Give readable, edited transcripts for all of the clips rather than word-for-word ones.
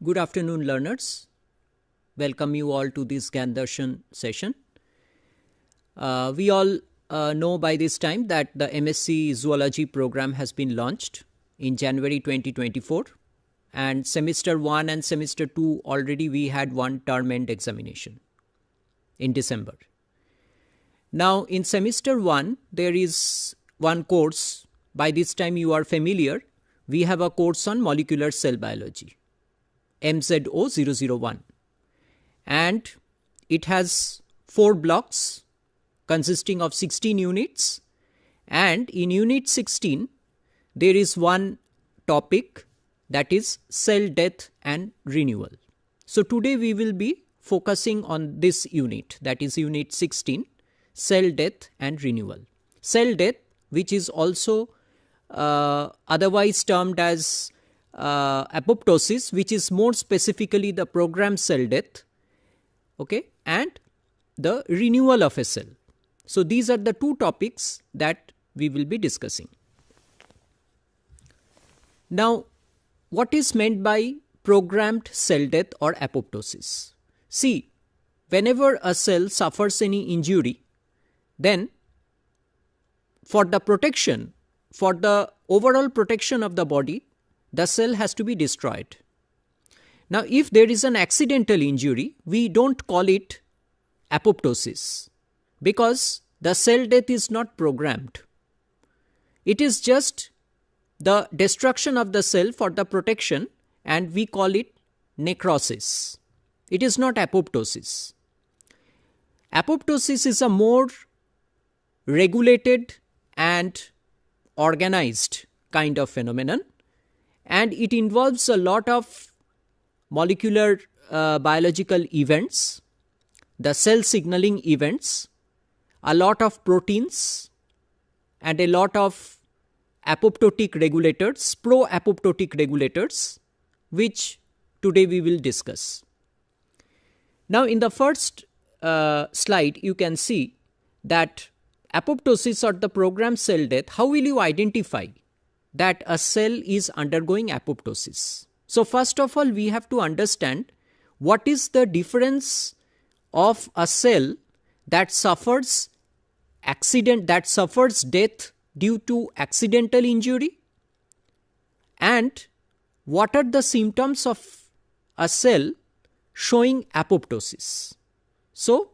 Good afternoon, learners. Welcome you all to this Zoology Darshan session. We all know by this time that the MSc Zoology program has been launched in January 2024, and semester 1 and semester 2 already we had one term end examination in December. Now in semester 1 there is one course. By this time you are familiar. We have a course on molecular cell biology, MZO001, and it has 4 blocks consisting of 16 units, and in unit 16 there is one topic, that is cell death and renewal. So today we will be focusing on this unit, that is unit 16, cell death and renewal. Cell death, which is also otherwise termed as apoptosis, which is more specifically the programmed cell death, okay, and the renewal of a cell. So these are the two topics that we will be discussing. Now, what is meant by programmed cell death or apoptosis? See, whenever a cell suffers any injury, then for the protection, for the overall protection of the body, the cell has to be destroyed. Now, if there is an accidental injury, we don't call it apoptosis because the cell death is not programmed. It is just the destruction of the cell for the protection, and we call it necrosis. It is not apoptosis. Apoptosis is a more regulated and organized kind of phenomenon, and it involves a lot of molecular biological events, the cell signaling events, a lot of proteins, and a lot of apoptotic regulators, pro-apoptotic regulators, which today we will discuss. Now in the first slide you can see that apoptosis or the programmed cell death, how will you identify that a cell is undergoing apoptosis? So first of all, we have to understand what is the difference of a cell that suffers death due to accidental injury, and what are the symptoms of a cell showing apoptosis. So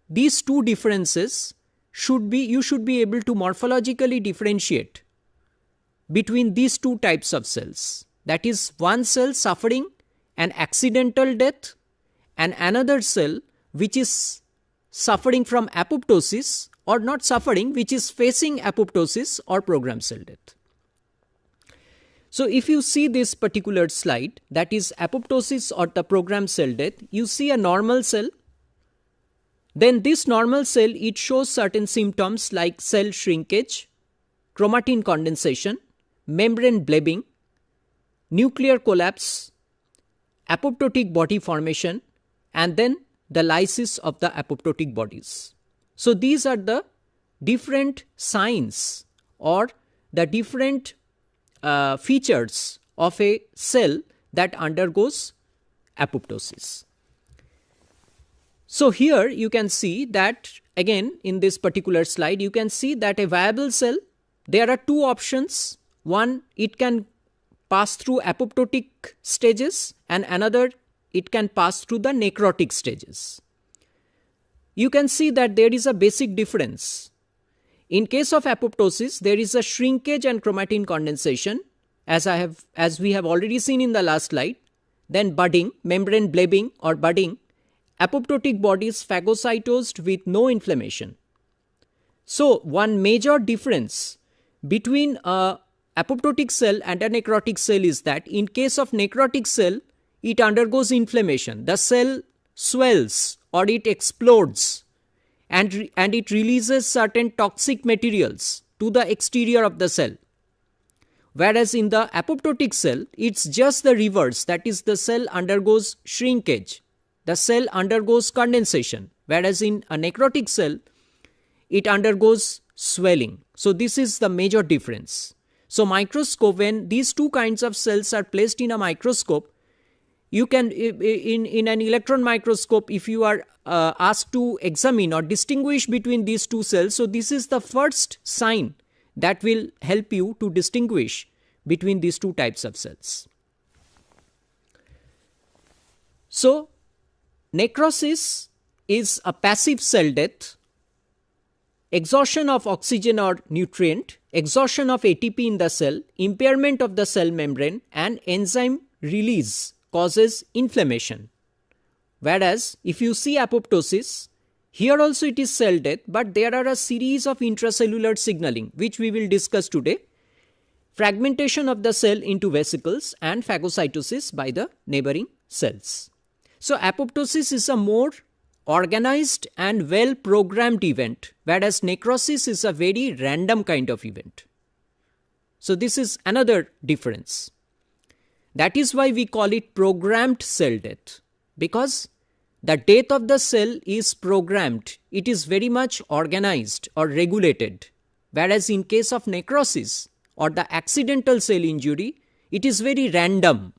these two differences you should be able to morphologically differentiate between these two types of cells. That is, one cell suffering an accidental death and another cell which is suffering from apoptosis, or not suffering, which is facing apoptosis or programmed cell death. So if you see this particular slide, that is apoptosis or the programmed cell death, you see a normal cell. Then this normal cell, it shows certain symptoms like cell shrinkage, chromatin condensation, membrane blebbing, nuclear collapse, apoptotic body formation, and then the lysis of the apoptotic bodies. So these are the different signs or the different features of a cell that undergoes apoptosis. So here you can see that again in this particular slide you can see that a viable cell, there are two options. One, it can pass through apoptotic stages, and another, it can pass through the necrotic stages. You can see that there is a basic difference. In case of apoptosis, there is a shrinkage and chromatin condensation, as we have already seen in the last slide. Then budding, membrane blebbing or budding, apoptotic bodies phagocytosed with no inflammation. So one major difference between a apoptotic cell and a necrotic cell is that in case of necrotic cell, it undergoes inflammation. The cell swells or it explodes, and it releases certain toxic materials to the exterior of the cell. Whereas in the apoptotic cell, it's just the reverse, that is, the cell undergoes shrinkage, the cell undergoes condensation, whereas in a necrotic cell, it undergoes swelling. So this is the major difference. So microscope, when these two kinds of cells are placed in a microscope, you can, in an electron microscope, if you are asked to examine or distinguish between these two cells, so this is the first sign that will help you to distinguish between these two types of cells. So, necrosis is a passive cell death, exhaustion of oxygen or nutrient, exhaustion of ATP in the cell, impairment of the cell membrane, and enzyme release causes inflammation. Whereas, if you see apoptosis, here also it is cell death, but there are a series of intracellular signaling, which we will discuss today. Fragmentation of the cell into vesicles and phagocytosis by the neighboring cells. So, apoptosis is a more organized and well programmed event, whereas necrosis is a very random kind of event. So, this is another difference. That is why we call it programmed cell death, because the death of the cell is programmed. It is very much organized or regulated, whereas in case of necrosis or the accidental cell injury, it is very random.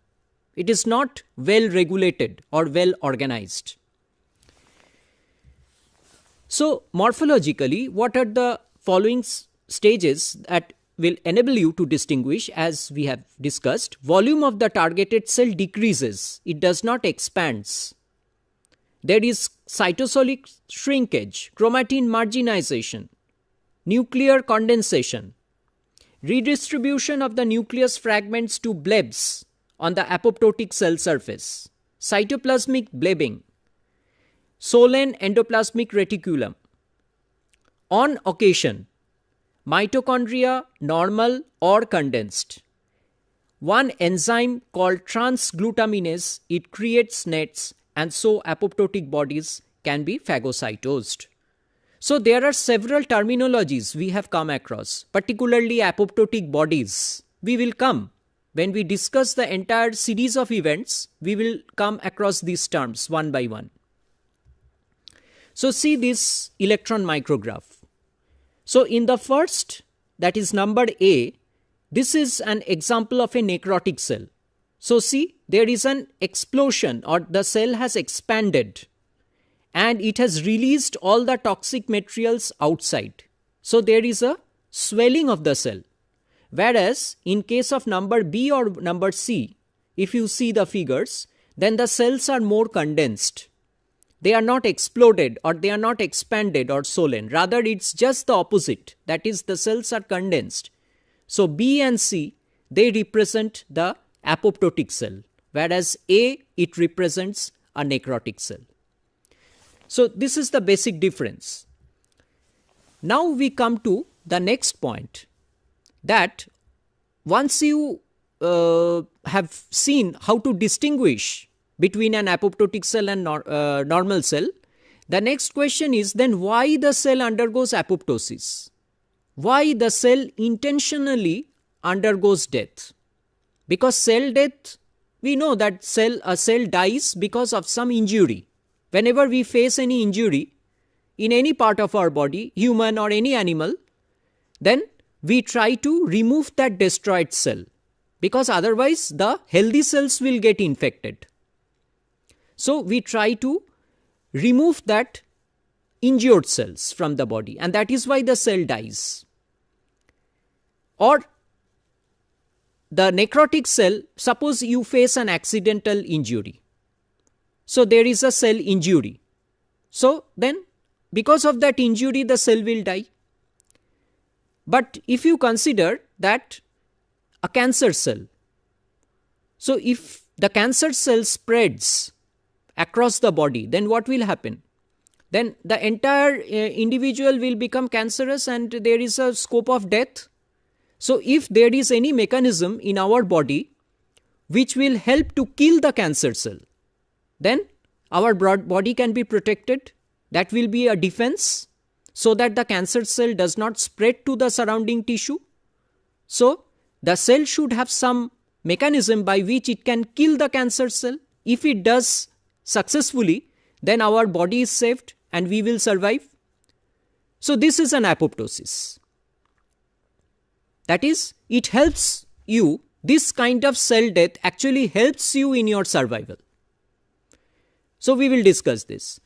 It is not well regulated or well organized. So, morphologically, what are the following stages that will enable you to distinguish? As we have discussed, volume of the targeted cell decreases, it does not expands. There is cytosolic shrinkage, chromatin marginization, nuclear condensation, redistribution of the nucleus fragments to blebs on the apoptotic cell surface, cytoplasmic blebbing, Solen endoplasmic reticulum. On occasion, mitochondria normal or condensed. One enzyme called transglutaminase, it creates nets, and so apoptotic bodies can be phagocytosed. So there are several terminologies we have come across, particularly apoptotic bodies. We will come, when we discuss the entire series of events, we will come across these terms one by one. So see this electron micrograph. So in the first, that is numbered A, this is an example of a necrotic cell. So see, there is an explosion, or the cell has expanded and it has released all the toxic materials outside. So there is a swelling of the cell. Whereas in case of number B or number C, if you see the figures, then the cells are more condensed. They are not exploded or they are not expanded or swollen. Rather, it's just the opposite. That is, the cells are condensed. So B and C, they represent the apoptotic cell, whereas A, it represents a necrotic cell. So this is the basic difference. Now we come to the next point, that once you have seen how to distinguish between an apoptotic cell and normal cell, the next question is then why the cell undergoes apoptosis? Why the cell intentionally undergoes death? Because cell death, we know that a cell dies because of some injury. Whenever we face any injury in any part of our body, human or any animal, then we try to remove that destroyed cell, because otherwise the healthy cells will get infected. So we try to remove that injured cells from the body, and that is why the cell dies. Or the necrotic cell, suppose you face an accidental injury. So there is a cell injury. So then because of that injury the cell will die. But if you consider that a cancer cell, so if the cancer cell spreads across the body, then what will happen? Then the entire individual will become cancerous and there is a scope of death. So if there is any mechanism in our body which will help to kill the cancer cell, then our body can be protected. That will be a defense so that the cancer cell does not spread to the surrounding tissue. So the cell should have some mechanism by which it can kill the cancer cell. If it does successfully, then our body is saved and we will survive. So this is an apoptosis. That is, it helps you this kind of cell death actually helps you in your survival. So we will discuss this.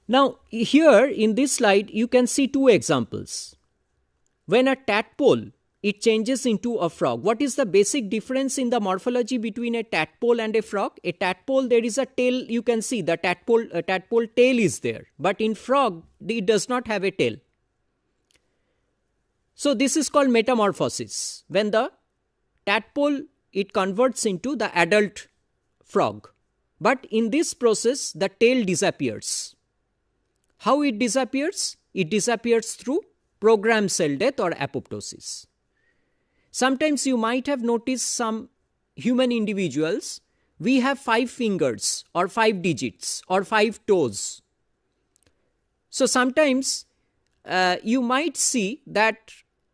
Now here in this slide you can see two examples. When a tadpole, it changes into a frog. What is the basic difference in the morphology between a tadpole and a frog? A tadpole, there is a tail, you can see the tadpole tail is there. But in frog, it does not have a tail. So this is called metamorphosis. When the tadpole, it converts into the adult frog. But in this process, the tail disappears. How it disappears? It disappears through programmed cell death or apoptosis. Sometimes you might have noticed some human individuals, we have 5 fingers or 5 digits or 5 toes. So sometimes you might see that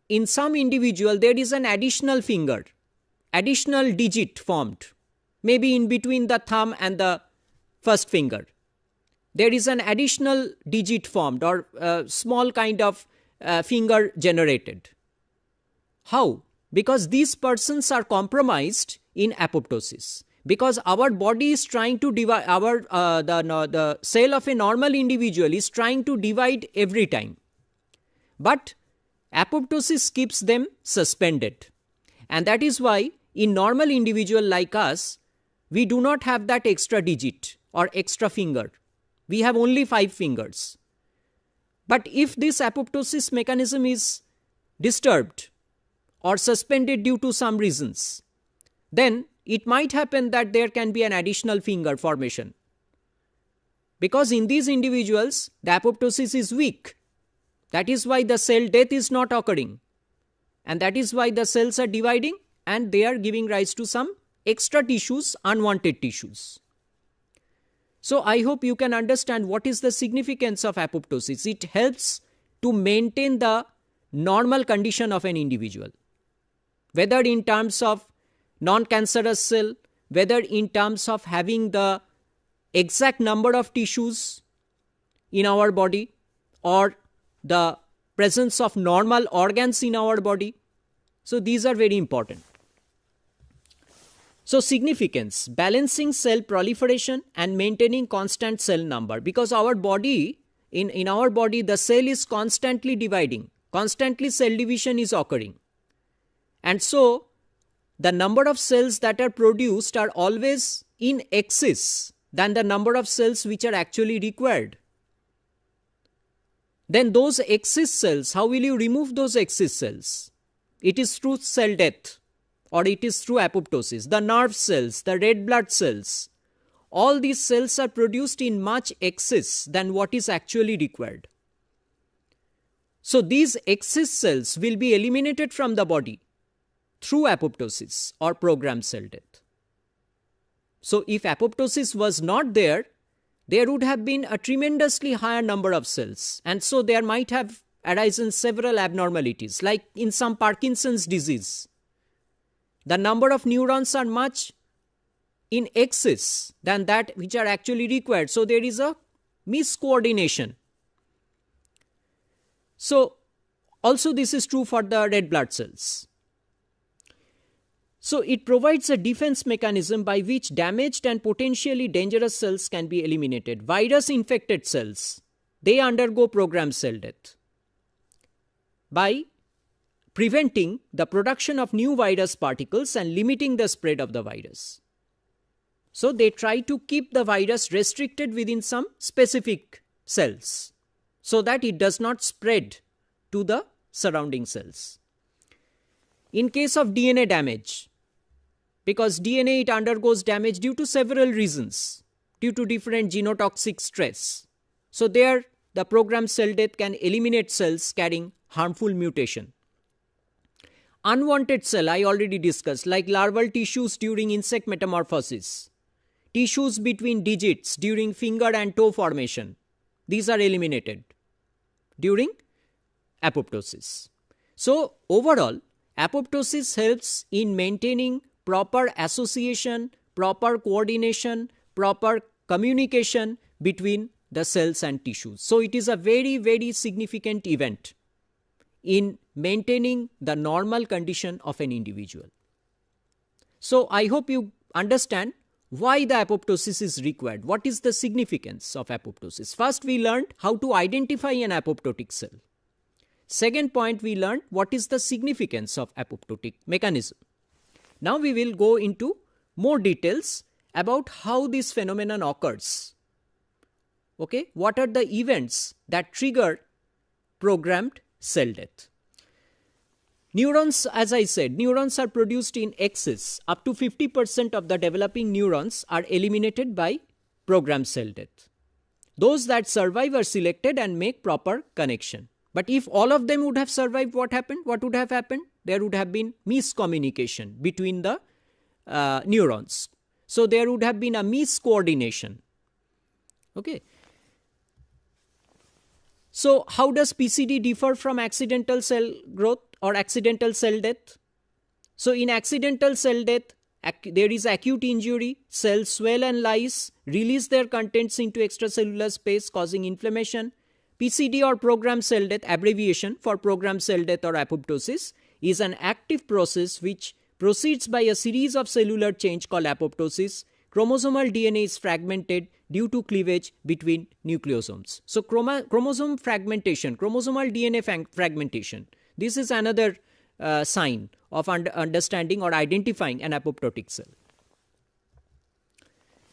in some individual there is an additional finger, additional digit formed, maybe in between the thumb and the first finger. There is an additional digit formed or small kind of finger generated. How? Because these persons are compromised in apoptosis. Because our body is trying to divide, the cell of a normal individual is trying to divide every time. But apoptosis keeps them suspended. And that is why in normal individual like us, we do not have that extra digit or extra finger. We have only 5 fingers. But if this apoptosis mechanism is disturbed or suspended due to some reasons, then it might happen that there can be an additional finger formation. Because in these individuals, the apoptosis is weak. That is why the cell death is not occurring. And that is why the cells are dividing and they are giving rise to some extra tissues, unwanted tissues. So I hope you can understand what is the significance of apoptosis. It helps to maintain the normal condition of an individual. Whether in terms of non-cancerous cell, whether in terms of having the exact number of tissues in our body or the presence of normal organs in our body. So these are very important. So significance, balancing cell proliferation and maintaining constant cell number, because our body, in our body, the cell is constantly dividing, constantly cell division is occurring. And so the number of cells that are produced are always in excess than the number of cells which are actually required. Then those excess cells, how will you remove those excess cells? It is through cell death or it is through apoptosis. The nerve cells, the red blood cells, all these cells are produced in much excess than what is actually required. So these excess cells will be eliminated from the body through apoptosis or programmed cell death. So if apoptosis was not there, there would have been a tremendously higher number of cells. And so there might have arisen several abnormalities, like in some Parkinson's disease. The number of neurons are much in excess than that which are actually required. So there is a miscoordination. So also this is true for the red blood cells. So it provides a defense mechanism by which damaged and potentially dangerous cells can be eliminated. Virus infected cells, they undergo programmed cell death by preventing the production of new virus particles and limiting the spread of the virus. So they try to keep the virus restricted within some specific cells so that it does not spread to the surrounding cells. In case of DNA damage, because DNA, it undergoes damage due to several reasons, due to different genotoxic stress. So there the programmed cell death can eliminate cells carrying harmful mutation. Unwanted cell, I already discussed, like larval tissues during insect metamorphosis, tissues between digits during finger and toe formation. These are eliminated during apoptosis. So overall, apoptosis helps in maintaining proper association, proper coordination, proper communication between the cells and tissues. So it is a very, very significant event in maintaining the normal condition of an individual. So I hope you understand why the apoptosis is required. What is the significance of apoptosis? First, we learned how to identify an apoptotic cell. Second point, we learned what is the significance of apoptotic mechanism. Now we will go into more details about how this phenomenon occurs. Okay, what are the events that trigger programmed cell death? Neurons, as I said, neurons are produced in excess. Up to 50% of the developing neurons are eliminated by programmed cell death. Those that survive are selected and make proper connection. But if all of them would have survived, what happened? What would have happened? There would have been miscommunication between the neurons. So there would have been a miscoordination. Okay. So how does PCD differ from accidental cell growth or accidental cell death? So in accidental cell death, there is acute injury, cells swell and lyse, release their contents into extracellular space causing inflammation. PCD or programmed cell death, abbreviation for programmed cell death or apoptosis, is an active process which proceeds by a series of cellular change called apoptosis. Chromosomal DNA is fragmented due to cleavage between nucleosomes. So chromosome fragmentation, chromosomal DNA fragmentation, this is another sign of understanding or identifying an apoptotic cell.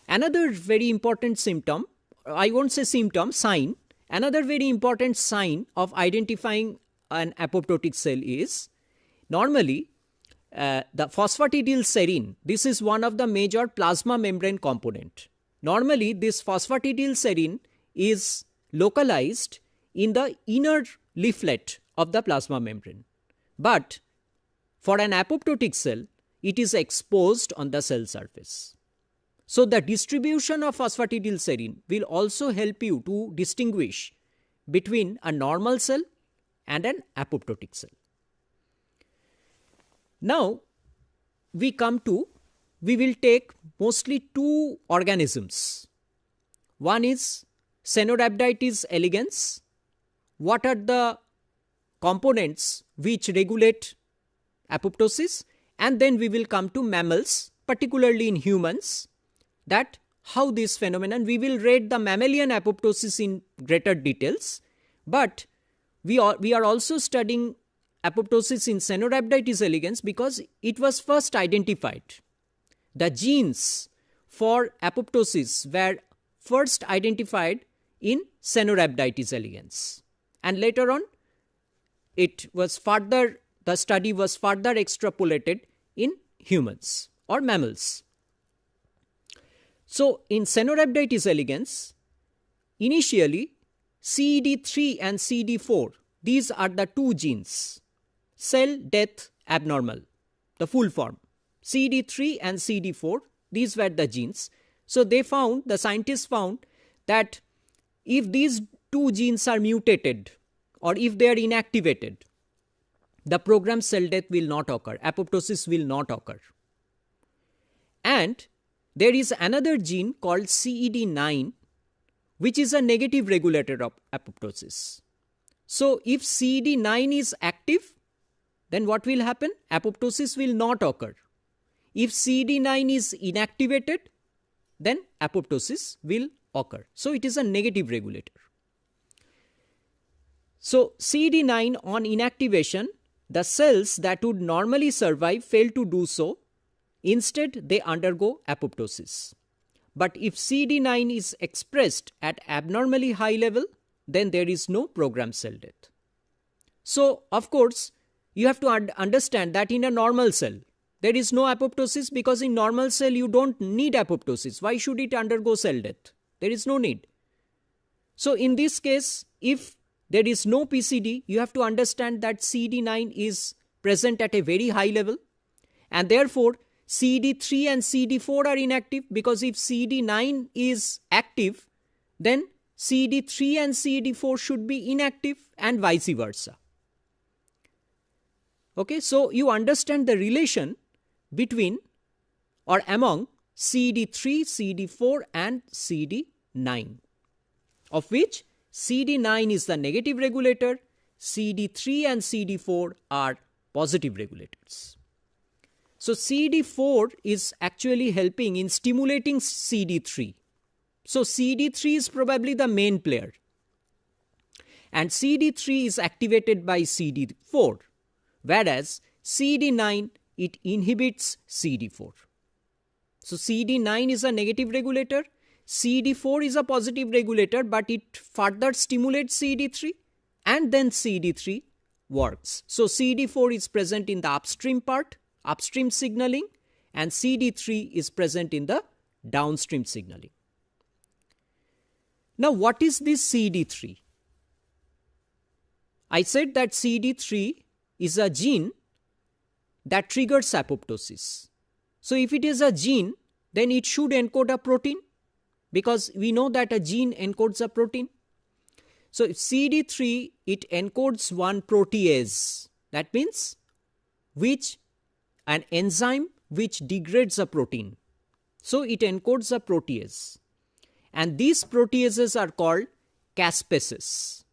Another very important symptom, I won't say symptom, sign, another very important sign of identifying an apoptotic cell is normally the phosphatidylserine. This is one of the major plasma membrane component. Normally this phosphatidylserine is localized in the inner leaflet of the plasma membrane. But for an apoptotic cell, it is exposed on the cell surface. So the distribution of phosphatidylserine will also help you to distinguish between a normal cell and an apoptotic cell. Now we will take mostly two organisms. One is Caenorhabditis elegans. What are the components which regulate apoptosis? And then we will come to mammals, particularly in humans, that how this phenomenon, we will read the mammalian apoptosis in greater details, but we are also studying apoptosis in Caenorhabditis elegans because it was first identified. The genes for apoptosis were first identified in Caenorhabditis elegans, and later on the study was further extrapolated in humans or mammals. So in Caenorhabditis elegans, initially CED3 and CED4, these are the two genes, cell death abnormal, the full form. CED3 and CED4, these were the genes. So the scientists found that if these two genes are mutated or if they are inactivated, the programmed cell death will not occur, apoptosis will not occur. And there is another gene called CED9, which is a negative regulator of apoptosis. So if CED9 is active, then what will happen? Apoptosis will not occur. If CED9 is inactivated, then apoptosis will occur. So it is a negative regulator. So CED9 on inactivation, the cells that would normally survive fail to do so. Instead, they undergo apoptosis. But if CED9 is expressed at abnormally high level, then there is no programmed cell death. So, of course, you have to understand that in a normal cell, there is no apoptosis because in normal cell you don't need apoptosis. Why should it undergo cell death? There is no need. So, in this case, if there is no PCD, you have to understand that CED9 is present at a very high level, and therefore CED3 and CED4 are inactive, because if CED9 is active, then CED3 and CED4 should be inactive and vice versa. Okay, so you understand the relation between or among CED3, CED4 and CED9, of which CED9 is the negative regulator, CED3 and CED4 are positive regulators. So CD4 is actually helping in stimulating CD3. So CD3 is probably the main player. And CD3 is activated by CD4, whereas CD9, it inhibits CD4. So CD9 is a negative regulator, CD4 is a positive regulator, but it further stimulates CD3 and then CD3 works. So CD4 is present in the upstream part, upstream signaling, and CD3 is present in the downstream signaling. Now what is this CD3? I said that CD3 is a gene that triggers apoptosis. So if it is a gene, then it should encode a protein, because we know that a gene encodes a protein. So if CD3, it encodes one protease. That means an enzyme which degrades a protein. So it encodes a protease. And these proteases are called caspases.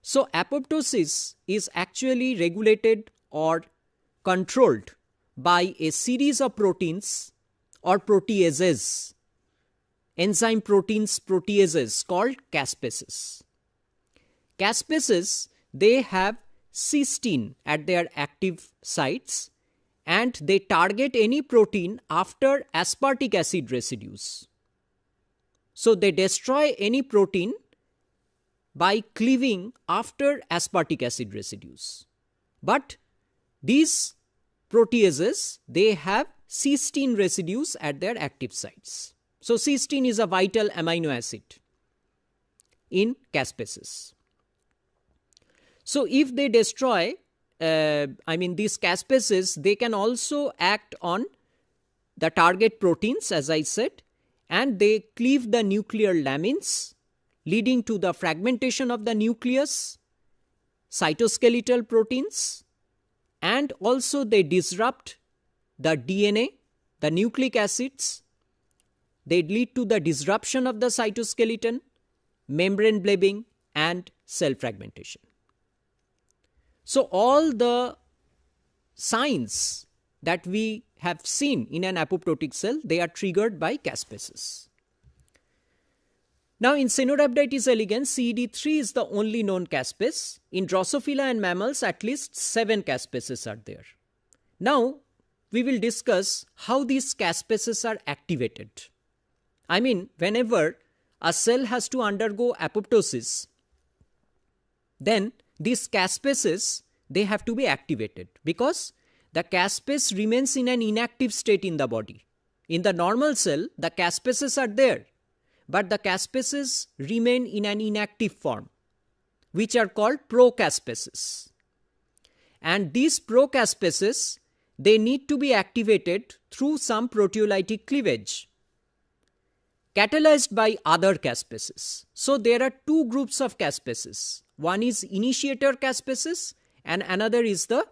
So apoptosis is actually regulated or controlled by a series of proteins or proteases, enzyme proteins, proteases called caspases. Caspases, they have cysteine at their active sites, and they target any protein after aspartic acid residues. So they destroy any protein by cleaving after aspartic acid residues. But these proteases, they have cysteine residues at their active sites. So cysteine is a vital amino acid in caspases. So if they destroy, these caspases, they can also act on the target proteins, as I said, and they cleave the nuclear lamins, leading to the fragmentation of the nucleus, cytoskeletal proteins, and also they disrupt the DNA, the nucleic acids. They lead to the disruption of the cytoskeleton, membrane blebbing, and cell fragmentation. So all the signs that we have seen in an apoptotic cell, they are triggered by caspases. Now in Caenorhabditis elegans, CD3 is the only known caspase. In Drosophila and mammals, at least 7 caspases are there. Now we will discuss how these caspases are activated. I mean, whenever a cell has to undergo apoptosis, then these caspases, they have to be activated, because the caspase remains in an inactive state in the body. In the normal cell, the caspases are there, but the caspases remain in an inactive form, which are called procaspases. And these procaspases, they need to be activated through some proteolytic cleavage, catalyzed by other caspases. So there are two groups of caspases. One is initiator caspases and another is the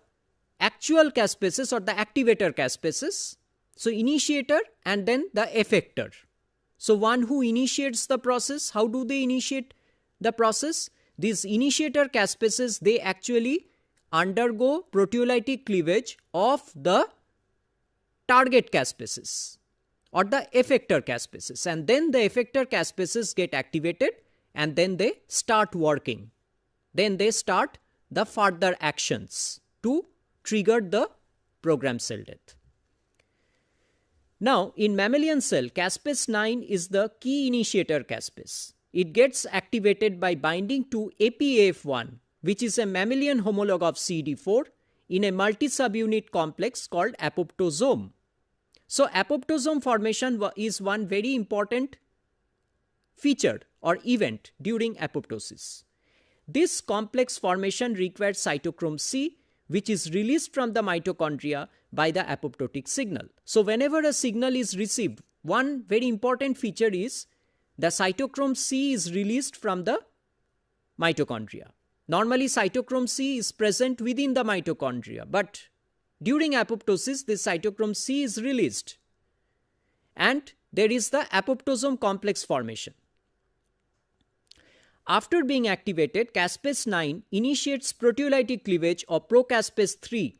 actual caspases or the activator caspases. So initiator and then the effector. So one who initiates the process, how do they initiate the process? These initiator caspases, they actually undergo proteolytic cleavage of the target caspases or the effector caspases, and then the effector caspases get activated and then they start working. Then they start the further actions to trigger the programmed cell death. Now in mammalian cell, caspase 9 is the key initiator caspase. It gets activated by binding to APAF1, which is a mammalian homologue of CD4 in a multi-subunit complex called apoptosome. So apoptosome formation is one very important feature or event during apoptosis. This complex formation requires cytochrome C, which is released from the mitochondria by the apoptotic signal. So whenever a signal is received, one very important feature is the cytochrome C is released from the mitochondria. Normally cytochrome C is present within the mitochondria, but during apoptosis this cytochrome C is released and there is the apoptosome complex formation. After being activated, caspase 9 initiates proteolytic cleavage of procaspase 3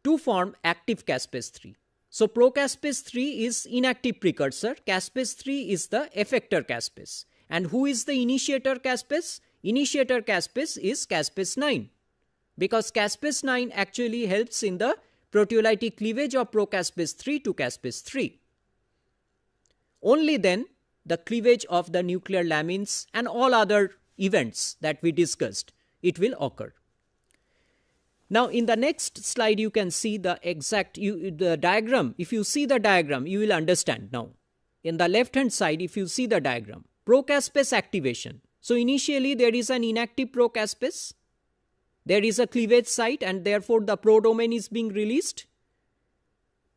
to form active caspase 3. So procaspase 3 is inactive precursor, caspase 3 is the effector caspase. And who is the initiator caspase? Initiator caspase is caspase 9, because caspase 9 actually helps in the proteolytic cleavage of procaspase 3 to caspase 3. Only then the cleavage of the nuclear lamins and all other events that we discussed, it will occur. Now in the next slide you can see the exact the diagram. If you see the diagram, you will understand now. In the left hand side, if you see the diagram, procaspase activation. So initially there is an inactive procaspase. There is a cleavage site and therefore the pro domain is being released.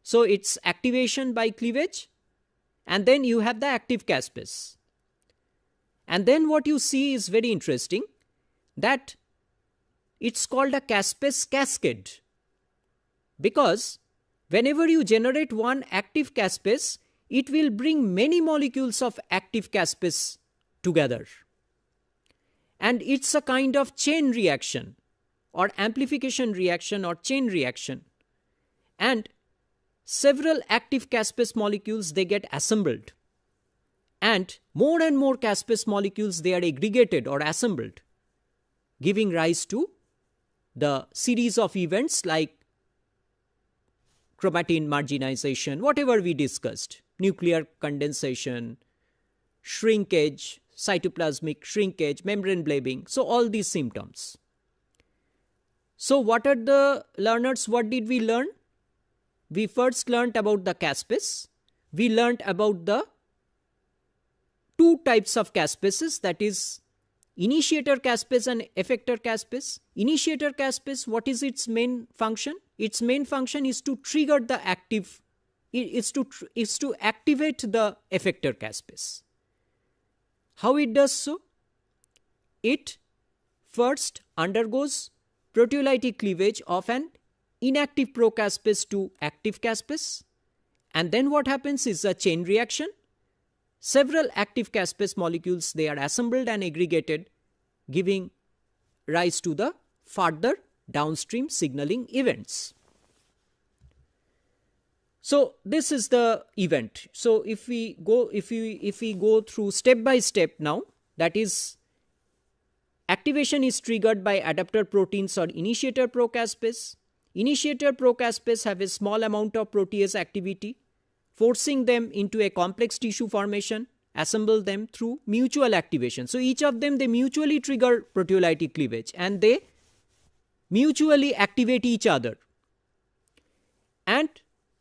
So it's activation by cleavage, and then you have the active caspase. And then what you see is very interesting, that it's called a caspase cascade, because whenever you generate one active caspase, it will bring many molecules of active caspase together. And it's a kind of chain reaction or amplification reaction or chain reaction. And several active caspase molecules, they get assembled. And more caspase molecules, they are aggregated or assembled, giving rise to the series of events like chromatin marginization, whatever we discussed, nuclear condensation, shrinkage, cytoplasmic shrinkage, membrane blebbing. So all these symptoms. So what are the learners? What did we learn? We first learnt about the caspase. We learnt about the two types of caspases, that is initiator caspase and effector caspase. Initiator caspase, what is its main function? Its main function is to trigger the active, is to activate the effector caspase. How it does so? It first undergoes proteolytic cleavage of an inactive procaspase to active caspase, and then what happens is a chain reaction. Several active caspase molecules, they are assembled and aggregated, giving rise to the further downstream signaling events. So this is the event. So if we go through step by step now, that is, activation is triggered by adapter proteins or initiator procaspase. Initiator procaspase have a small amount of protease activity, forcing them into a complex tissue formation, assemble them through mutual activation. So each of them, they mutually trigger proteolytic cleavage and they mutually activate each other. And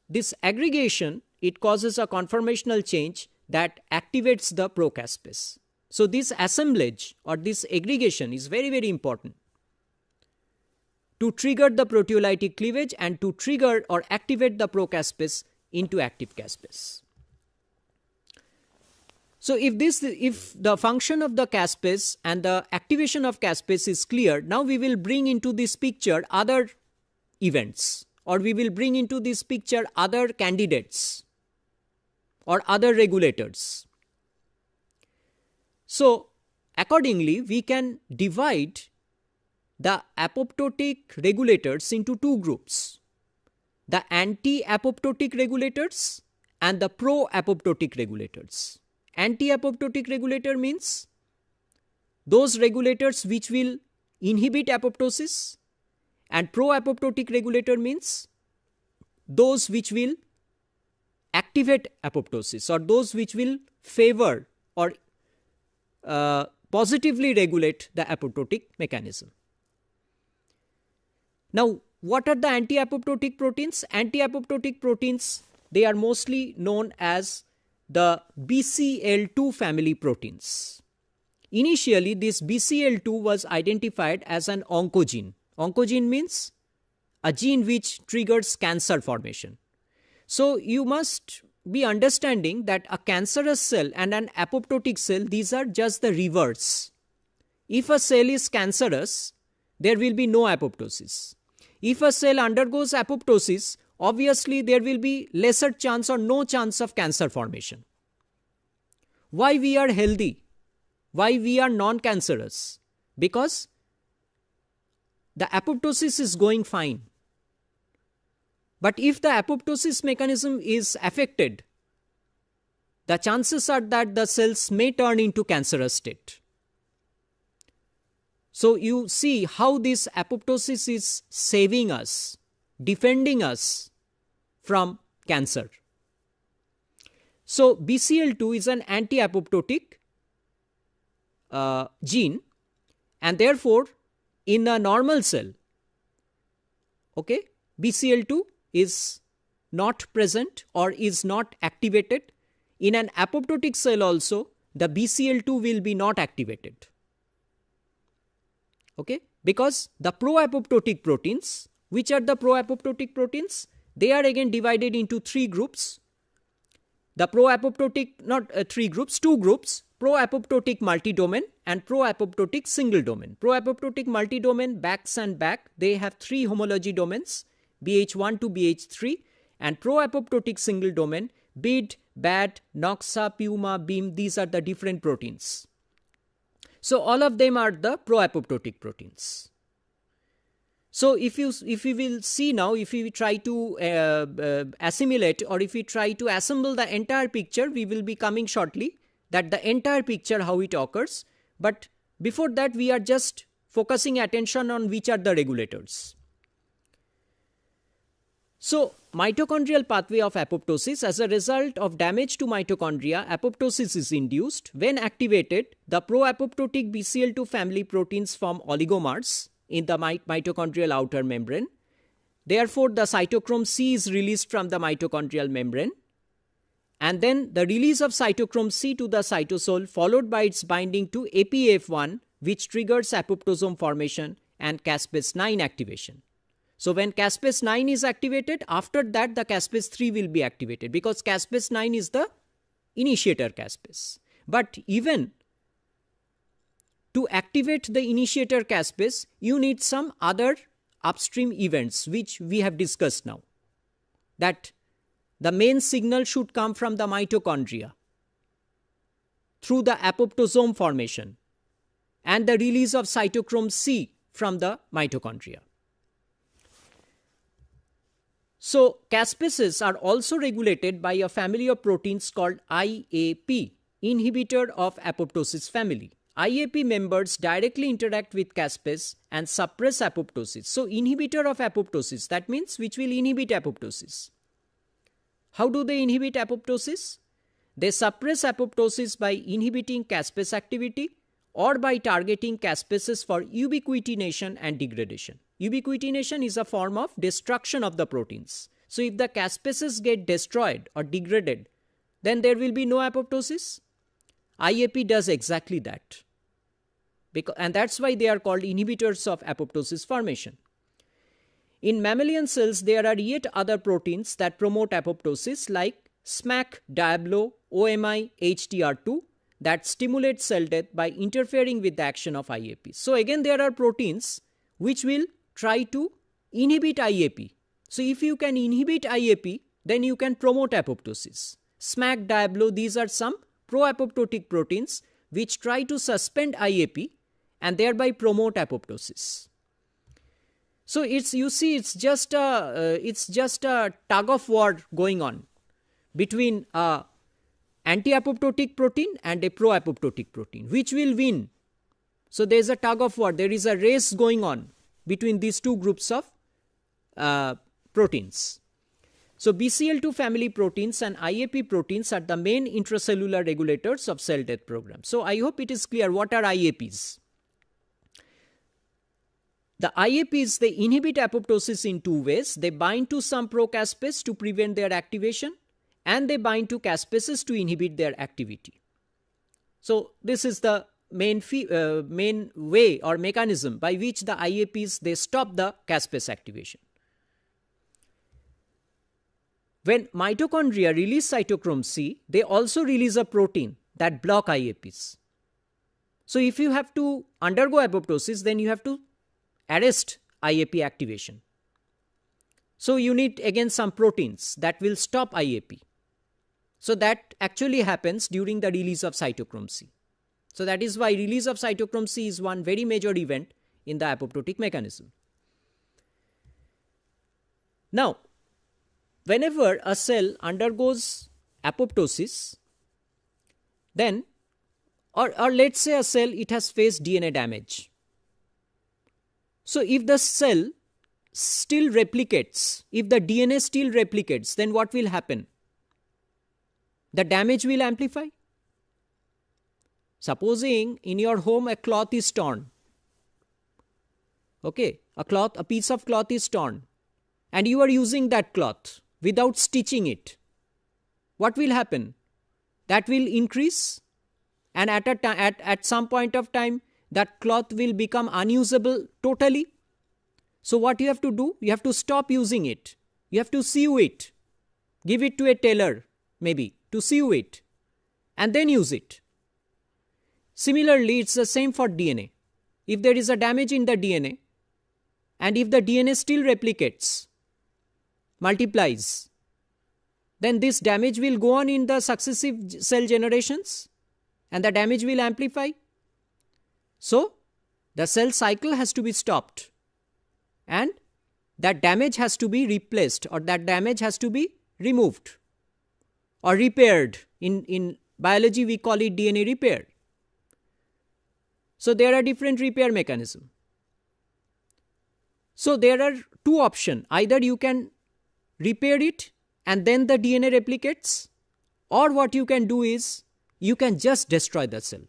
this aggregation, it causes a conformational change that activates the procaspase. So this assemblage or this aggregation is very, very important to trigger the proteolytic cleavage and to trigger or activate the procaspase into active caspase. So if the function of the caspase and the activation of caspase is clear, now we will bring into this picture other events, or we will bring into this picture other candidates or other regulators. So accordingly, we can divide the apoptotic regulators into two groups: the anti-apoptotic regulators and the pro-apoptotic regulators. Anti-apoptotic regulator means those regulators which will inhibit apoptosis, and pro-apoptotic regulator means those which will activate apoptosis, or those which will favor or positively regulate the apoptotic mechanism. Now, what are the anti-apoptotic proteins? Anti-apoptotic proteins, they are mostly known as the BCL2 family proteins. Initially, this BCL2 was identified as an oncogene. Oncogene means a gene which triggers cancer formation. So you must be understanding that a cancerous cell and an apoptotic cell, these are just the reverse. If a cell is cancerous, there will be no apoptosis. If a cell undergoes apoptosis, obviously there will be lesser chance or no chance of cancer formation. Why we are healthy? Why we are non-cancerous? Because the apoptosis is going fine. But if the apoptosis mechanism is affected, the chances are that the cells may turn into cancerous state. So you see how this apoptosis is saving us, defending us from cancer. So BCL2 is an anti-apoptotic gene, and therefore in a normal cell, okay, BCL2 is not present or is not activated. In an apoptotic cell also, the BCL2 will be not activated. Okay, because the pro-apoptotic proteins, which are the pro-apoptotic proteins? They are again divided into three groups. The pro-apoptotic, not three groups, two groups, pro-apoptotic multi-domain and pro-apoptotic single domain. Pro-apoptotic multi-domain, backs and back, they have three homology domains, BH1 to BH3, and pro-apoptotic single domain, BID, BAT, NOXA, PUMA, BEAM, these are the different proteins. So all of them are the pro-apoptotic proteins. So if you will see now, if we try to assimilate, or if we try to assemble the entire picture, we will be coming shortly that the entire picture how it occurs. But before that, we are just focusing attention on which are the regulators. So mitochondrial pathway of apoptosis, as a result of damage to mitochondria, apoptosis is induced. When activated, the pro-apoptotic BCL2 family proteins form oligomers in the mitochondrial outer membrane. Therefore, the cytochrome C is released from the mitochondrial membrane, and then the release of cytochrome C to the cytosol followed by its binding to APF1, which triggers apoptosome formation and caspase 9 activation. So when caspase 9 is activated, after that the caspase 3 will be activated, because caspase 9 is the initiator caspase. But even to activate the initiator caspase, you need some other upstream events which we have discussed now. That the main signal should come from the mitochondria through the apoptosome formation and the release of cytochrome C from the mitochondria. So caspases are also regulated by a family of proteins called IAP, inhibitor of apoptosis family. IAP members directly interact with caspase and suppress apoptosis. So inhibitor of apoptosis, that means which will inhibit apoptosis. How do they inhibit apoptosis? They suppress apoptosis by inhibiting caspase activity or by targeting caspases for ubiquitination and degradation. Ubiquitination is a form of destruction of the proteins. So if the caspases get destroyed or degraded, then there will be no apoptosis. IAP does exactly that. And that's why they are called inhibitors of apoptosis formation. In mammalian cells, there are yet other proteins that promote apoptosis, like SMAC, Diablo, OMI, HTR2, that stimulate cell death by interfering with the action of IAP. So again, there are proteins which will try to inhibit IAP. So if you can inhibit IAP, then you can promote apoptosis. SMAC, Diablo, these are some pro-apoptotic proteins which try to suspend IAP and thereby promote apoptosis. So you see it's just a tug of war going on between a anti-apoptotic protein and a pro-apoptotic protein. Which will win? So there is a tug of war. There is a race going on between these two groups of proteins. So BCL2 family proteins and IAP proteins are the main intracellular regulators of cell death program. So I hope it is clear what are IAPs. The IAPs, they inhibit apoptosis in two ways. They bind to some procaspase to prevent their activation, and they bind to caspases to inhibit their activity. So this is the main way or mechanism by which the IAPs, they stop the caspase activation. When mitochondria release cytochrome C, they also release a protein that block IAPs. So if you have to undergo apoptosis, then you have to arrest IAP activation. So you need again some proteins that will stop IAP. So that actually happens during the release of cytochrome C. So that is why release of cytochrome C is one very major event in the apoptotic mechanism. Now, whenever a cell undergoes apoptosis, then or let's say a cell, it has faced DNA damage. So if the cell still replicates, if the DNA still replicates, then what will happen? The damage will amplify. Supposing in your home a cloth is torn. Okay, a piece of cloth is torn, and you are using that cloth without stitching it. What will happen? That will increase, and at some point of time, that cloth will become unusable totally. So what you have to do? You have to stop using it. You have to sew it. Give it to a tailor, maybe, to sew it, and then use it. Similarly, it's the same for DNA. If there is a damage in the DNA, and if the DNA still replicates, multiplies, then this damage will go on in the successive cell generations, and the damage will amplify. So, the cell cycle has to be stopped, and that damage has to be replaced, or that damage has to be removed or repaired. In biology, we call it DNA repair. So, there are different repair mechanisms. So, there are two options. Either you can repair it and then the DNA replicates, or what you can do is you can just destroy the cell.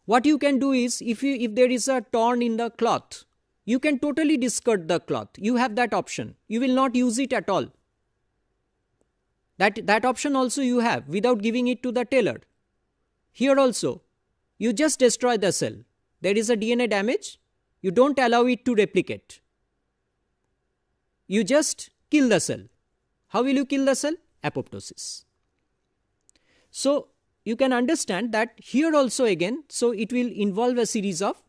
What you can do is, if there is a torn in the cloth, you can totally discard the cloth. You have that option. You will not use it at all. That option also you have without giving it to the tailor. Here also, you just destroy the cell. There is a DNA damage. You don't allow it to replicate. You just kill the cell. How will you kill the cell? Apoptosis. So, you can understand that here also again, so it will involve a series of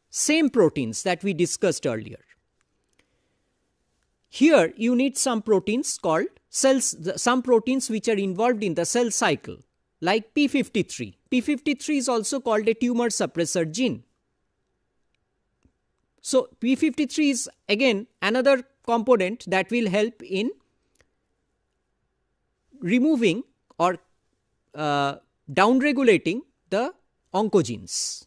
same proteins that we discussed earlier. Here you need some proteins called some proteins which are involved in the cell cycle, like P53. P53 is also called a tumor suppressor gene. So, P53 is again another component that will help in removing or downregulating the oncogenes.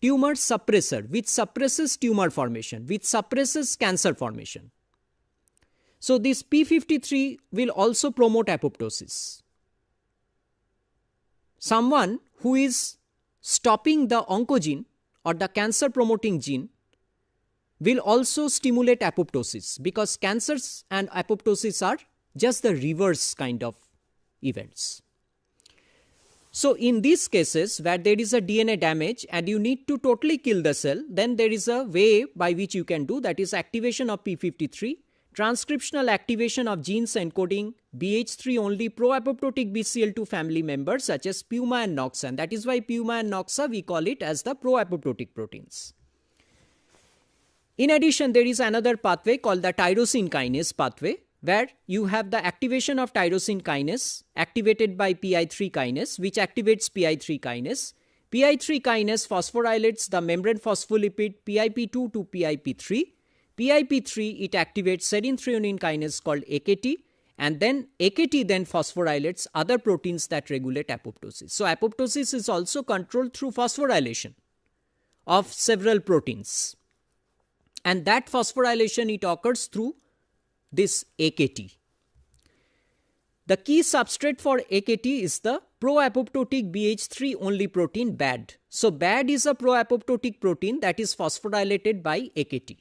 Tumor suppressor, which suppresses tumor formation, which suppresses cancer formation. So, this P53 will also promote apoptosis. Someone who is stopping the oncogene or the cancer promoting gene will also stimulate apoptosis, because cancers and apoptosis are just the reverse kind of events. So, in these cases where there is a DNA damage and you need to totally kill the cell, then there is a way by which you can do, that is activation of P53, transcriptional activation of genes encoding BH3 only pro-apoptotic BCL2 family members such as PUMA and NOXA, and that is why PUMA and NOXA we call it as the pro-apoptotic proteins. In addition, there is another pathway called the tyrosine kinase pathway, where you have the activation of tyrosine kinase activated by PI3 kinase, which activates PI3 kinase. PI3 kinase phosphorylates the membrane phospholipid PIP2 to PIP3. PIP3, it activates serine threonine kinase called AKT, and then AKT then phosphorylates other proteins that regulate apoptosis. So, apoptosis is also controlled through phosphorylation of several proteins, and that phosphorylation, it occurs through this AKT. The key substrate for AKT is the pro-apoptotic BH3 only protein BAD. So, BAD is a pro-apoptotic protein that is phosphorylated by AKT.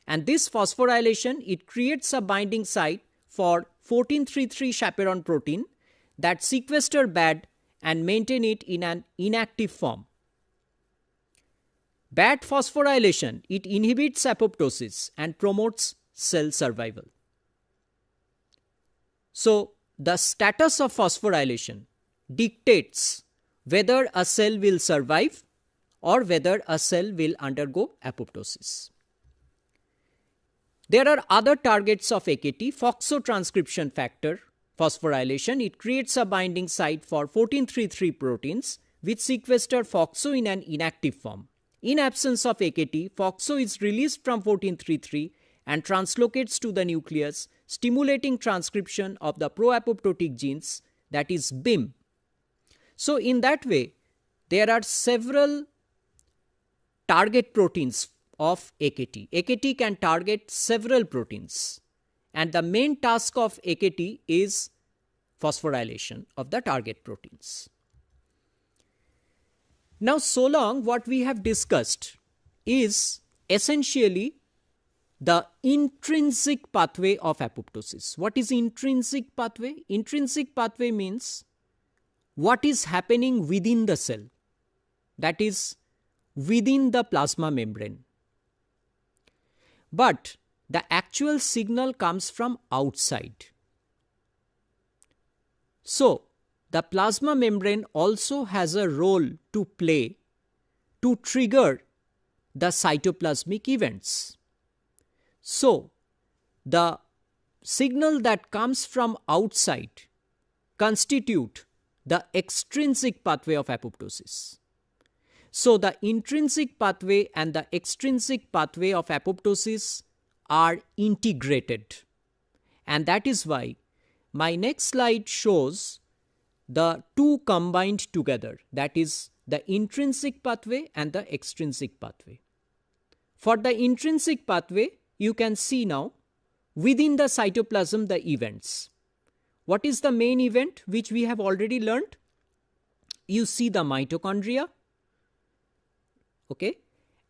And this phosphorylation, it creates a binding site for 1433 chaperone protein that sequester BAD and maintain it in an inactive form. BAD phosphorylation, it inhibits apoptosis and promotes cell survival. So, the status of phosphorylation dictates whether a cell will survive or whether a cell will undergo apoptosis. There are other targets of AKT, FOXO transcription factor phosphorylation. It creates a binding site for 1433 proteins which sequester FOXO in an inactive form. In absence of AKT, FOXO is released from 1433 and translocates to the nucleus, stimulating transcription of the pro-apoptotic genes, that is BIM. So in that way, there are several target proteins of AKT. AKT can target several proteins, and the main task of AKT is phosphorylation of the target proteins. Now, so long what we have discussed is essentially the intrinsic pathway of apoptosis. What is intrinsic pathway? Intrinsic pathway means what is happening within the cell, that is within the plasma membrane. But the actual signal comes from outside. So, the plasma membrane also has a role to play to trigger the cytoplasmic events. So, the signal that comes from outside constitute the extrinsic pathway of apoptosis. So, the intrinsic pathway and the extrinsic pathway of apoptosis are integrated, and that is why my next slide shows the two combined together, that is the intrinsic pathway and the extrinsic pathway. For the intrinsic pathway, you can see now within the cytoplasm the events. What is the main event which we have already learned? You see the mitochondria, okay,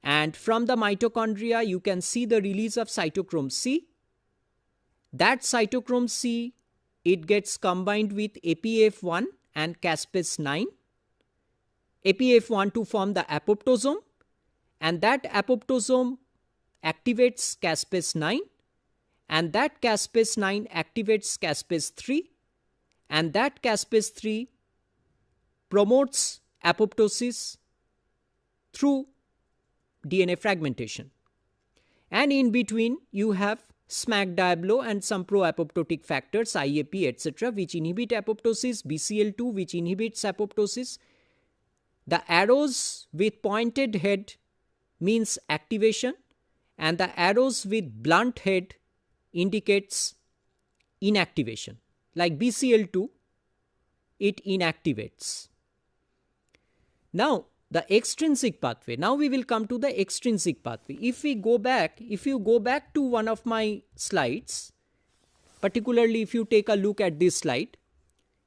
and from the mitochondria you can see the release of cytochrome C. That cytochrome C, it gets combined with APF1 and caspase 9. APF1 to form the apoptosome, and that apoptosome activates caspase 9, and that caspase 9 activates caspase 3, and that caspase 3 promotes apoptosis through DNA fragmentation. And in between you have SMAC diablo and some pro-apoptotic factors, IAP, etc., which inhibit apoptosis, BCL2 which inhibits apoptosis. The arrows with pointed head means activation, and the arrows with blunt head indicates inactivation. Like BCL2, it inactivates. Now, the extrinsic pathway. Now we will come to the extrinsic pathway. If you go back to one of my slides, particularly if you take a look at this slide,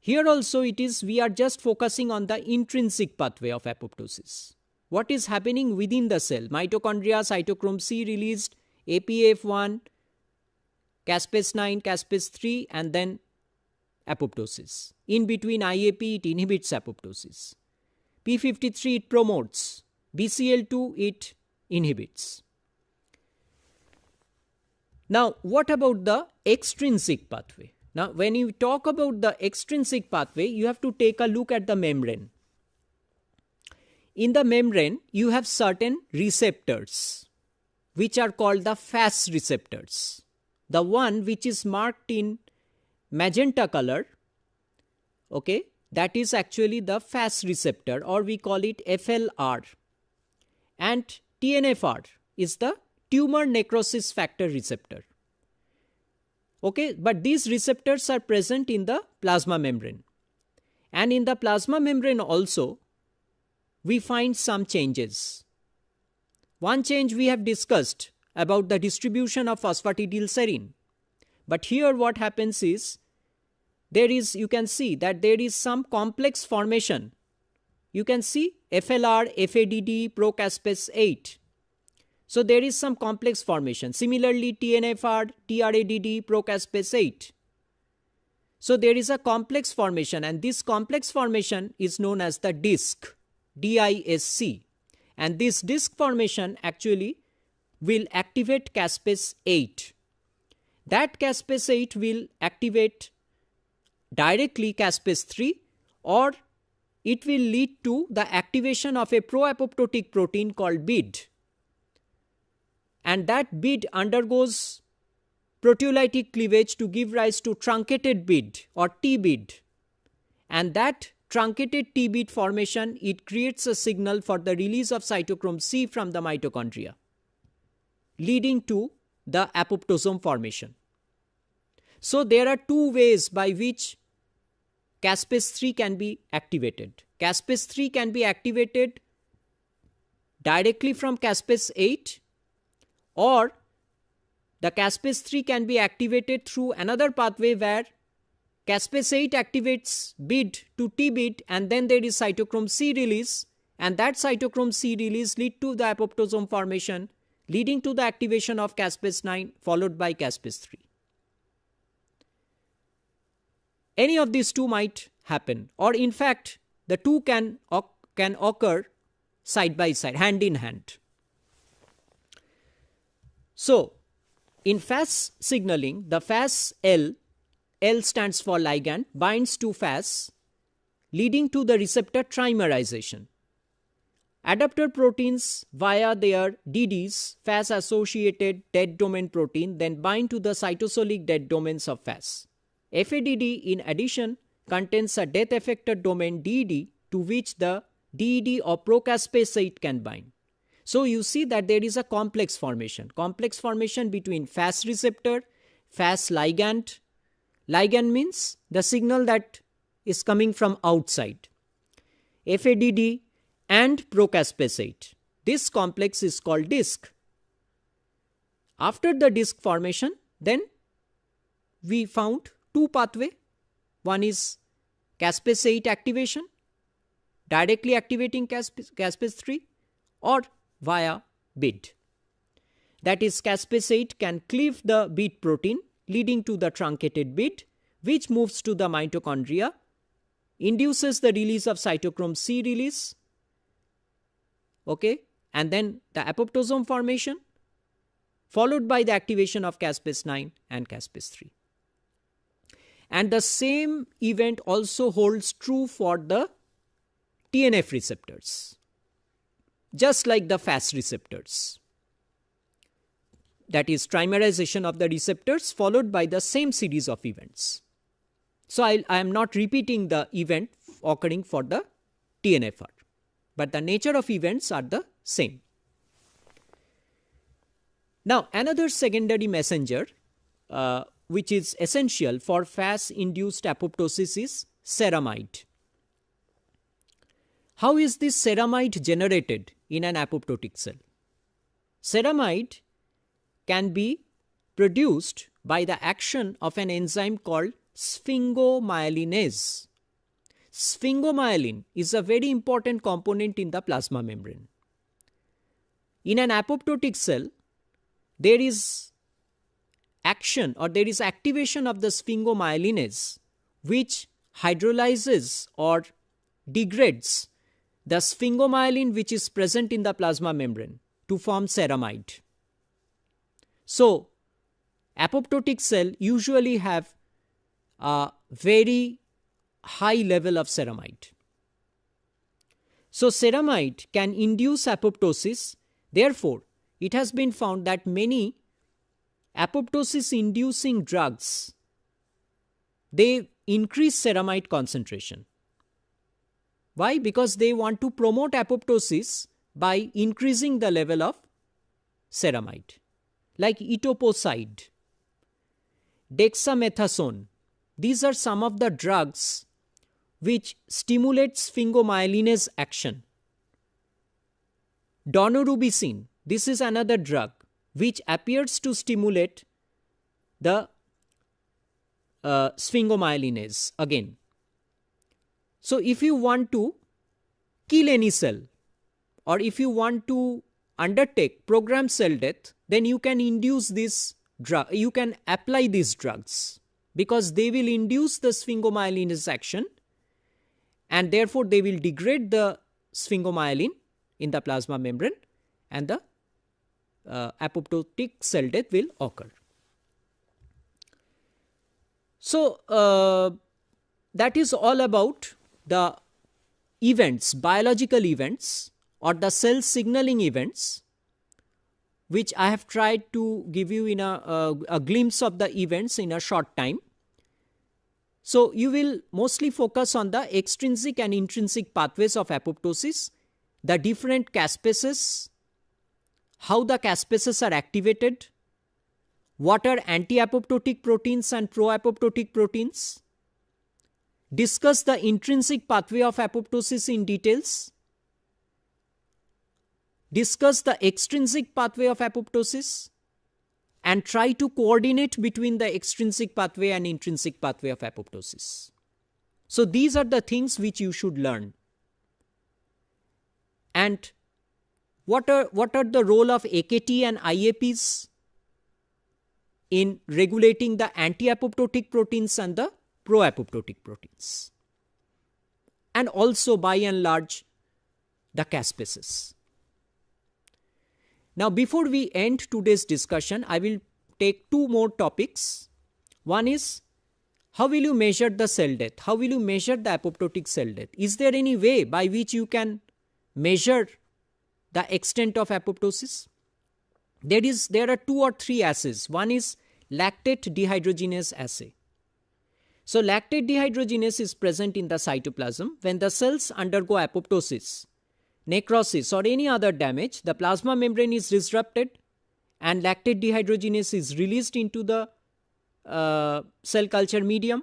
here also we are just focusing on the intrinsic pathway of apoptosis. What is happening within the cell? Mitochondria, cytochrome C released, APF1, caspase 9, caspase 3, and then apoptosis. In between IAP, it inhibits apoptosis. P53 it promotes, BCL2 it inhibits. Now, what about the extrinsic pathway? Now, when you talk about the extrinsic pathway, you have to take a look at the membrane. In the membrane, you have certain receptors, which are called the FAS receptors. The one which is marked in magenta color, okay, that is actually the FAS receptor, or we call it FLR. And TNFR is the tumor necrosis factor receptor. Okay, but these receptors are present in the plasma membrane. And in the plasma membrane also, we find some changes. One change we have discussed about the distribution of phosphatidylserine. But here what happens is, you can see that there is some complex formation. You can see FLR, FADD, procaspase 8. So there is some complex formation. Similarly, TNFR, TRADD, procaspase 8. So there is a complex formation, and this complex formation is known as the disc, DISC. And this disc formation actually will activate caspase 8. That caspase 8 will activate directly caspase 3, or it will lead to the activation of a pro-apoptotic protein called BID. And that BID undergoes proteolytic cleavage to give rise to truncated BID or T-BID. And that truncated T-BID formation, it creates a signal for the release of cytochrome C from the mitochondria, leading to the apoptosome formation. So there are two ways by which caspase 3 can be activated. Caspase 3 can be activated directly from caspase 8, or the caspase 3 can be activated through another pathway where caspase 8 activates BID to T-BID, and then there is cytochrome C release, and that cytochrome C release lead to the apoptosome formation, leading to the activation of caspase 9 followed by caspase 3. Any of these two might happen, or in fact the two can occur side by side, hand in hand. So in Fas signaling, the Fas L stands for ligand, binds to Fas, leading to the receptor trimerization. Adapter proteins via their DDs, Fas associated dead domain protein, then bind to the cytosolic dead domains of Fas. FADD in addition contains a death effector domain DED to which the DED or procaspase 8 can bind. So you see that there is a complex formation between Fas receptor, Fas ligand. Ligand means the signal that is coming from outside. FADD and procaspase 8. This complex is called disc. After the disc formation, then we found two pathway. One is caspase 8 activation, directly activating caspase 3, or via BID. That is, caspase 8 can cleave the BID protein, leading to the truncated BID, which moves to the mitochondria, induces the release of cytochrome C release, okay, and then the apoptosome formation, followed by the activation of caspase 9 and caspase 3. And the same event also holds true for the TNF receptors, just like the Fas receptors. That is, trimerization of the receptors followed by the same series of events. So I am not repeating the event occurring for the TNFR, but the nature of events are the same. Now another secondary messenger which is essential for Fas-induced apoptosis is ceramide. How is this ceramide generated in an apoptotic cell? Ceramide can be produced by the action of an enzyme called sphingomyelinase. Sphingomyelin is a very important component in the plasma membrane. In an apoptotic cell, there is action or there is activation of the sphingomyelinase, which hydrolyzes or degrades the sphingomyelin which is present in the plasma membrane to form ceramide. So apoptotic cell usually have a very high level of ceramide. So ceramide can induce apoptosis. Therefore, it has been found that many apoptosis inducing drugs, they increase ceramide concentration. Why? Because they want to promote apoptosis by increasing the level of ceramide, like etoposide, dexamethasone. These are some of the drugs which stimulate sphingomyelinase action. Daunorubicin, this is another drug which appears to stimulate the sphingomyelinase again. So if you want to kill any cell, or if you want to undertake programmed cell death, then you can induce this drug, you can apply these drugs, because they will induce the sphingomyelinase action, and therefore they will degrade the sphingomyelin in the plasma membrane, and the apoptotic cell death will occur. So that is all about the events, biological events or the cell signaling events, which I have tried to give you in a glimpse of the events in a short time. So you will mostly focus on the extrinsic and intrinsic pathways of apoptosis, the different caspases, how the caspases are activated, what are anti-apoptotic proteins and pro-apoptotic proteins, discuss the intrinsic pathway of apoptosis in details, discuss the extrinsic pathway of apoptosis, and try to coordinate between the extrinsic pathway and intrinsic pathway of apoptosis. So these are the things which you should learn. And what are the role of AKT and IAPs in regulating the anti-apoptotic proteins and the pro-apoptotic proteins, and also by and large the caspases. Now, before we end today's discussion, I will take two more topics. One is, how will you measure the cell death? How will you measure the apoptotic cell death? Is there any way by which you can measure the extent of apoptosis? There are 2 or 3 assays. One is lactate dehydrogenase assay. So lactate dehydrogenase is present in the cytoplasm. When the cells undergo apoptosis, necrosis or any other damage, the plasma membrane is disrupted and lactate dehydrogenase is released into the cell culture medium.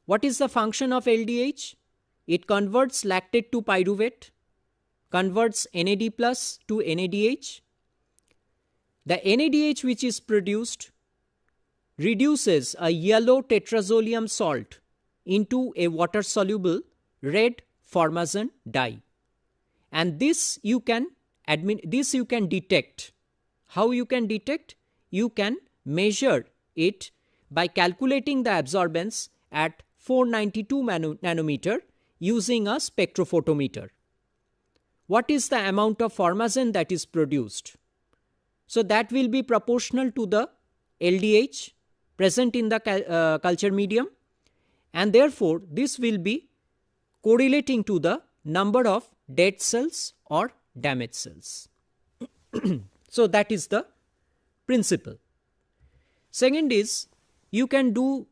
What is the function of LDH? It converts lactate to pyruvate, converts NAD plus to NADH. The NADH which is produced reduces a yellow tetrazolium salt into a water-soluble red formazan dye. And this you can detect. How you can detect? You can measure it by calculating the absorbance at 492 nanometer using a spectrophotometer. What is the amount of formazan that is produced? So that will be proportional to the LDH present in the culture medium, and therefore this will be correlating to the number of dead cells or damaged cells. So that is the principle. Second is, you can do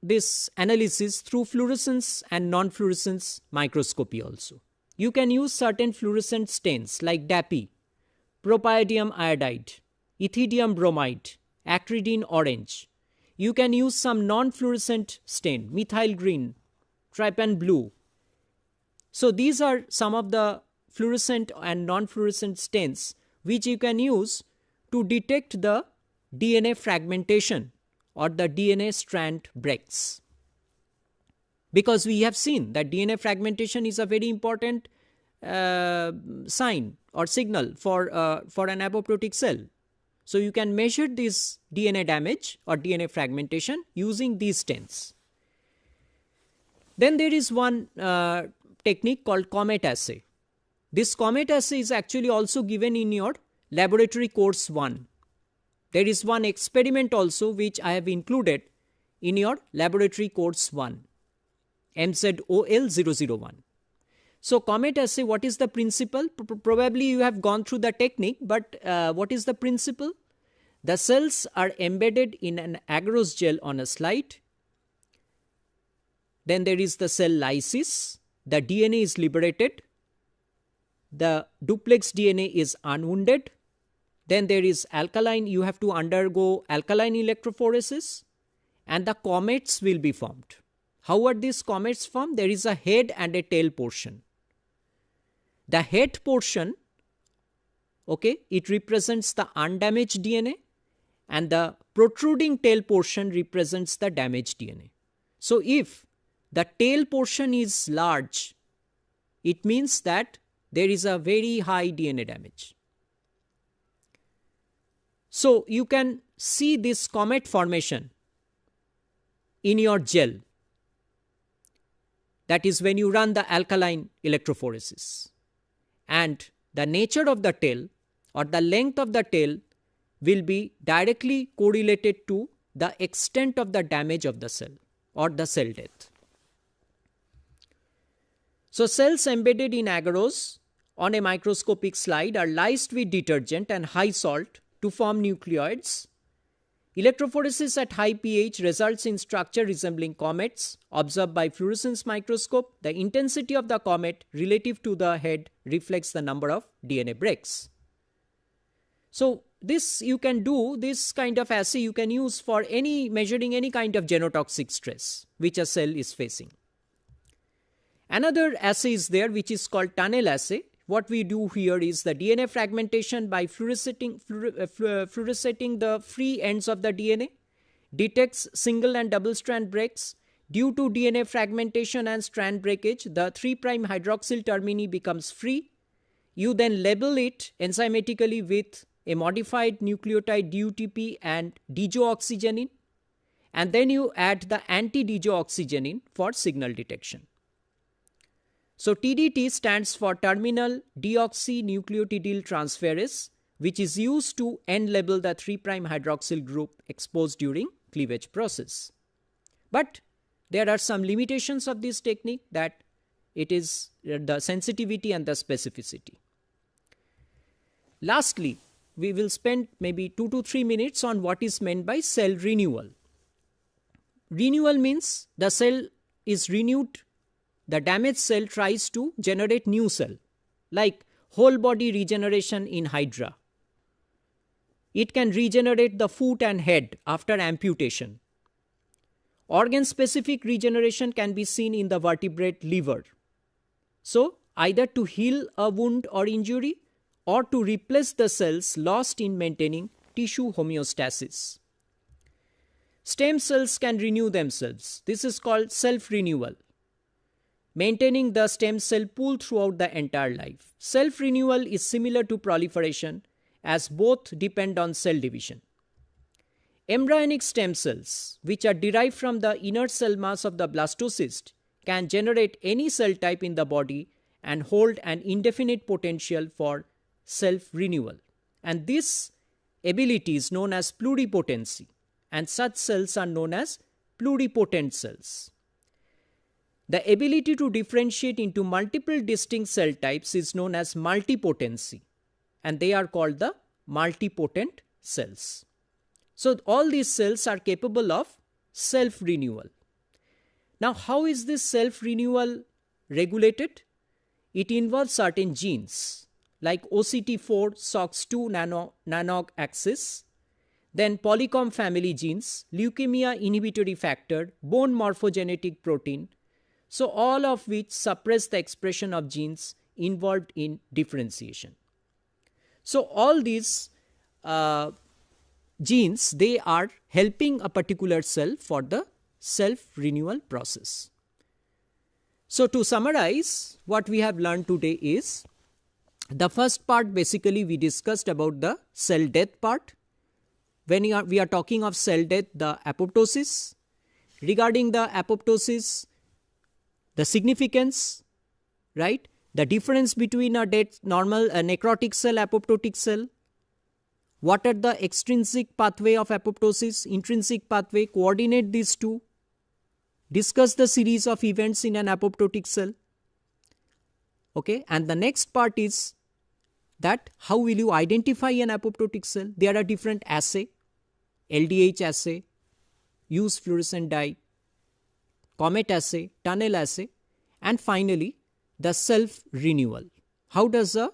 this analysis through fluorescence and non-fluorescence microscopy also. You can use certain fluorescent stains like DAPI, propiodium iodide, ethidium bromide, acridine orange. You can use some non-fluorescent stain, methyl green, trypan blue. So these are some of the fluorescent and non-fluorescent stains which you can use to detect the DNA fragmentation or the DNA strand breaks. Because we have seen that DNA fragmentation is a very important sign or signal for an apoptotic cell. So you can measure this DNA damage or DNA fragmentation using these stains. Then there is one technique called Comet assay. This Comet assay is actually also given in your laboratory course 1. There is one experiment also which I have included in your laboratory course 1, MZOL001. So Comet assay, what is the principle? Probably you have gone through the technique, but what is the principle? The cells are embedded in an agarose gel on a slide. Then there is the cell lysis. The DNA is liberated. The duplex DNA is unwounded. Then there is alkaline. You have to undergo alkaline electrophoresis, and the comets will be formed. How are these comets formed? There is a head and a tail portion. The head portion, okay, it represents the undamaged DNA, and the protruding tail portion represents the damaged DNA. So if the tail portion is large, it means that there is a very high DNA damage. So you can see this comet formation in your gel. That is when you run the alkaline electrophoresis. And the nature of the tail or the length of the tail will be directly correlated to the extent of the damage of the cell or the cell death. So cells embedded in agarose on a microscopic slide are lysed with detergent and high salt to form nucleoids. Electrophoresis at high pH results in structure resembling comets observed by fluorescence microscope. The intensity of the comet relative to the head reflects the number of DNA breaks. So this you can do, this kind of assay you can use for measuring any kind of genotoxic stress which a cell is facing. Another assay is there which is called tunnel assay. What we do here is the DNA fragmentation by fluorescing the free ends of the DNA, detects single and double strand breaks. Due to DNA fragmentation and strand breakage, the 3' hydroxyl termini becomes free. You then label it enzymatically with a modified nucleotide DUTP and digooxygenin, and then you add the anti-digooxygenin for signal detection. So TDT stands for terminal deoxynucleotidyl transferase, which is used to end label the 3' hydroxyl group exposed during cleavage process. But there are some limitations of this technique, that it is the sensitivity and the specificity. Lastly, we will spend maybe 2 to 3 minutes on what is meant by cell renewal. Renewal means the cell is renewed. The damaged cell tries to generate new cell, like whole body regeneration in Hydra. It can regenerate the foot and head after amputation. Organ-specific regeneration can be seen in the vertebrate liver. So, either to heal a wound or injury, or to replace the cells lost in maintaining tissue homeostasis. Stem cells can renew themselves. This is called self-renewal, maintaining the stem cell pool throughout the entire life. Self-renewal is similar to proliferation, as both depend on cell division. Embryonic stem cells, which are derived from the inner cell mass of the blastocyst, can generate any cell type in the body and hold an indefinite potential for self-renewal. And this ability is known as pluripotency, and such cells are known as pluripotent cells. The ability to differentiate into multiple distinct cell types is known as multipotency, and they are called the multipotent cells. So all these cells are capable of self-renewal. Now, how is this self-renewal regulated? It involves certain genes like OCT4 SOX2 nanog axis, then polycomb family genes, leukemia inhibitory factor, bone morphogenetic protein, so all of which suppress the expression of genes involved in differentiation. So all these genes, they are helping a particular cell for the self-renewal process. So to summarize, what we have learned today is, the first part basically we discussed about the cell death part. When we are talking of cell death, the apoptosis. Regarding the apoptosis, the significance, right? The difference between a necrotic cell, apoptotic cell. What are the extrinsic pathway of apoptosis, intrinsic pathway, coordinate these two. Discuss the series of events in an apoptotic cell. Okay, and the next part is that how will you identify an apoptotic cell? There are different assay, LDH assay, use fluorescent dye, comet assay, tunnel assay, and finally the self-renewal. How does a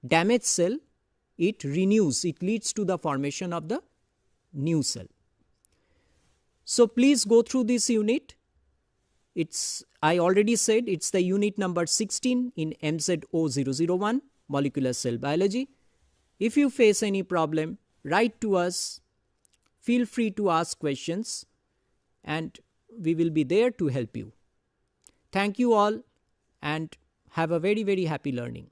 damaged cell, it renews, it leads to the formation of the new cell. So please go through this unit. I already said it's the unit number 16 in MZ001, Molecular Cell Biology. If you face any problem, write to us, feel free to ask questions, and we will be there to help you. Thank you all, and have a very, very happy learning.